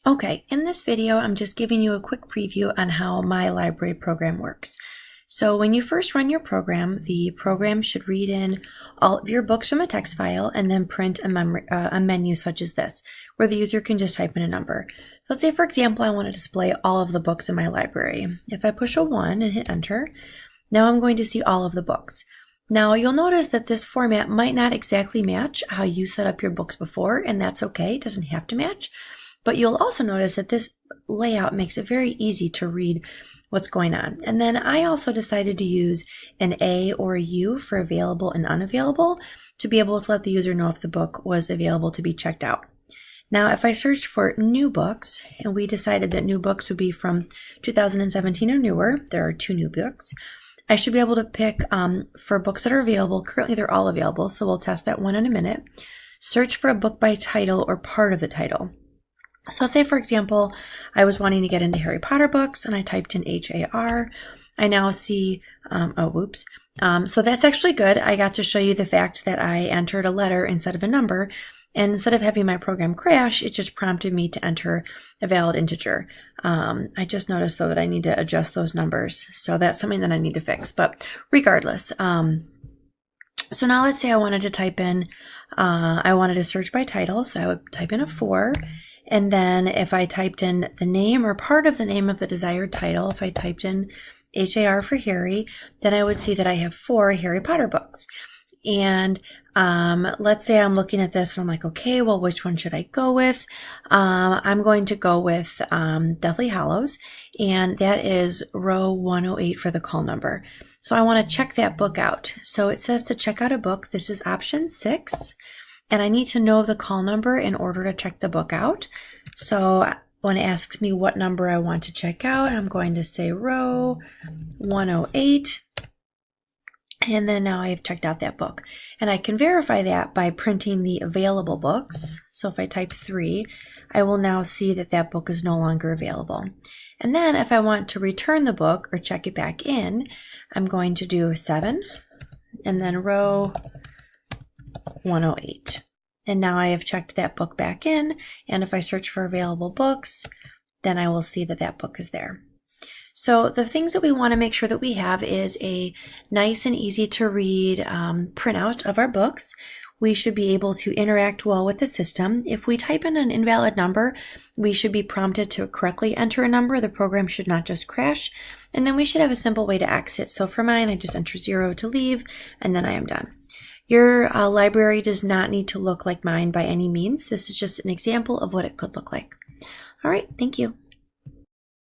Okay, in this video, I'm just giving you a quick preview on how my library program works. So when you first run your program, the program should read in all of your books from a text file and then print a menu such as this, where the user can just type in a number. So let's say, for example, I want to display all of the books in my library. If I push a 1 and hit enter, now I'm going to see all of the books. Now you'll notice that this format might not exactly match how you set up your books before, and that's okay, it doesn't have to match. But you'll also notice that this layout makes it very easy to read what's going on. And then I also decided to use an A or a U for available and unavailable to be able to let the user know if the book was available to be checked out. Now, if I searched for new books, and we decided that new books would be from 2017 or newer, there are 2 new books, I should be able to pick for books that are available. Currently, they're all available, so we'll test that one in a minute. Search for a book by title or part of the title. So say, for example, I was wanting to get into Harry Potter books and I typed in HAR. I now see, so that's actually good. I got to show you the fact that I entered a letter instead of a number. And instead of having my program crash, it just prompted me to enter a valid integer. I just noticed, though, that I need to adjust those numbers. So that's something that I need to fix. But regardless, so now let's say I wanted to type in, I wanted to search by title. So I would type in a 4. And then if I typed in the name or part of the name of the desired title, if I typed in HAR for Harry, then I would see that I have 4 Harry Potter books. And let's say I'm looking at this and I'm like, okay, well, which one should I go with? I'm going to go with Deathly Hallows, and that is row 108 for the call number. So I want to check that book out. So it says to check out a book. This is option 6. And I need to know the call number in order to check the book out. So when it asks me what number I want to check out, I'm going to say row 108. And then now I've checked out that book. And I can verify that by printing the available books. So if I type 3, I will now see that that book is no longer available. And then if I want to return the book or check it back in, I'm going to do 7 and then row 108. And now I have checked that book back in, and if I search for available books, then I will see that that book is there. So the things that we want to make sure that we have is a nice and easy to read printout of our books. We should be able to interact well with the system. If we type in an invalid number, we should be prompted to correctly enter a number. The program should not just crash. And then we should have a simple way to exit. So for mine, I just enter 0 to leave, and then I am done. Your library does not need to look like mine by any means. This is just an example of what it could look like. All right, thank you.